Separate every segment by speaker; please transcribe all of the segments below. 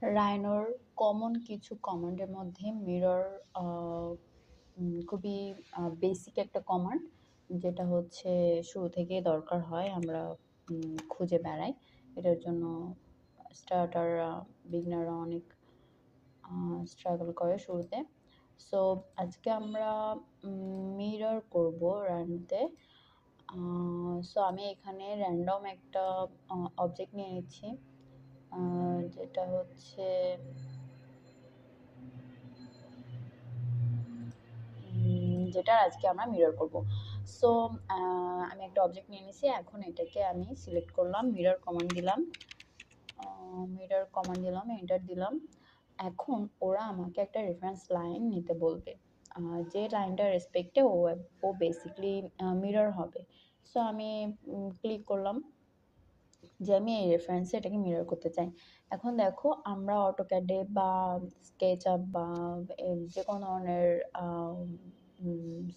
Speaker 1: রাইনোর common কিছু কমান্ডের মধ্যে মিরর খুবই বেসিক একটা কমান্ড, যেটা হচ্ছে শুরু থেকে দরকার হয়, আমরা খুঁজে বেড়াই। এটার জন্য স্টার্টাররা, বিগনাররা অনেক স্ট্রাগল করে শুরুতে। সো আজকে আমরা মিরর করব রাইনোতে। সো আমি এখানে র্যান্ডম একটা অবজেক্ট নিয়ে নিচ্ছি, যেটা হচ্ছে যেটার আজকে আমরা মিরর করব। সো আমি একটা অবজেক্ট নিয়ে নিছি, এখন এটাকে আমি সিলেক্ট করলাম, মিরর কমান্ড দিলাম, এন্টার দিলাম। এখন ওরা আমাকে একটা রেফারেন্স লাইন নিতে বলবে, যে লাইনটার রেসপেক্টে ও বেসিকলি মিরর হবে। সো আমি ক্লিক করলাম যে আমি এই রেফারেন্সে এটাকে মিরর করতে চাই। এখন দেখো, আমরা অটোক্যাডে বা স্কেচআপ বা যে কোনো ধরনের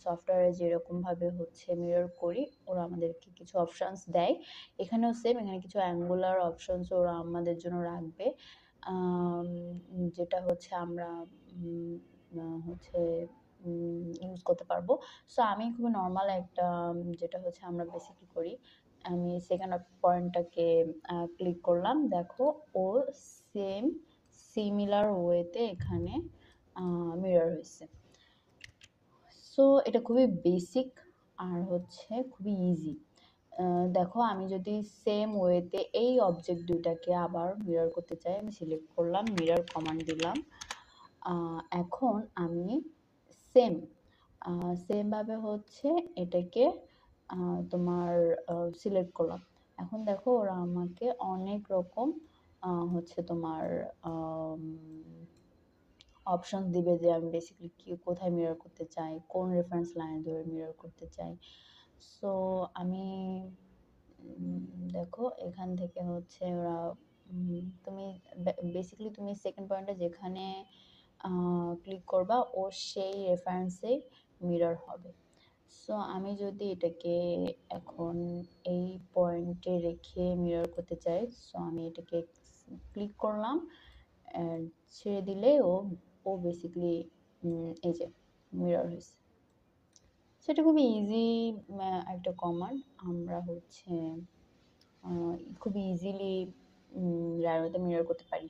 Speaker 1: সফটওয়্যারে যেরকমভাবে হচ্ছে মিরর করি, ওরা আমাদেরকে কিছু অপশানস দেয়। এখানেও সেম, এখানে কিছু অ্যাঙ্গুলার অপশানস ওরা আমাদের জন্য রাখবে, যেটা হচ্ছে আমরা হচ্ছে ইউজ করতে পারবো। সো আমি খুবই নর্মাল একটা, যেটা হচ্ছে আমরা বেসিকলি করি, আমি সেকেন্ড পয়েন্টটাকে ক্লিক করলাম। দেখো, ও সেম সিমিলার ওয়েতে এখানে মিরর হয়েছে। সো এটা খুবই বেসিক আর হচ্ছে খুবই ইজি। দেখো, আমি যদি সেম ওয়েতে এই অবজেক্ট দুইটাকে আবার মিরর করতে চাই, আমি সিলেক্ট করলাম, মিরর কমান্ড দিলাম। এখন আমি সেম সেমভাবে হচ্ছে এটাকে তোমার সিলেক্ট করলাম। এখন দেখো, ওরা আমাকে অনেক রকম হচ্ছে তোমার অপশন দিবে, যে আমি বেসিক্যালি কি কোথায় মিরর করতে চাই, কোন রেফারেন্স লাইন ধরে মিরর করতে চাই। সো আমি দেখো, এখান থেকে হচ্ছে ওরা তুমি বেসিক্যালি তুমি সেকেন্ড পয়েন্টে যেখানে ক্লিক করবা, ও সেই রেফারেন্সে মিরর হবে। সো আমি যদি এটাকে এখন এই পয়েন্টে রেখে মিরর করতে চাই, সো আমি এটাকে ক্লিক করলাম, ছেড়ে দিলে ও বেসিক্যালি এই যে মিরর হয়েছে। সেটা খুবই ইজি একটা কমান্ড, আমরা হচ্ছে খুবই ইজিলি রাইনোতে মিরর করতে পারি।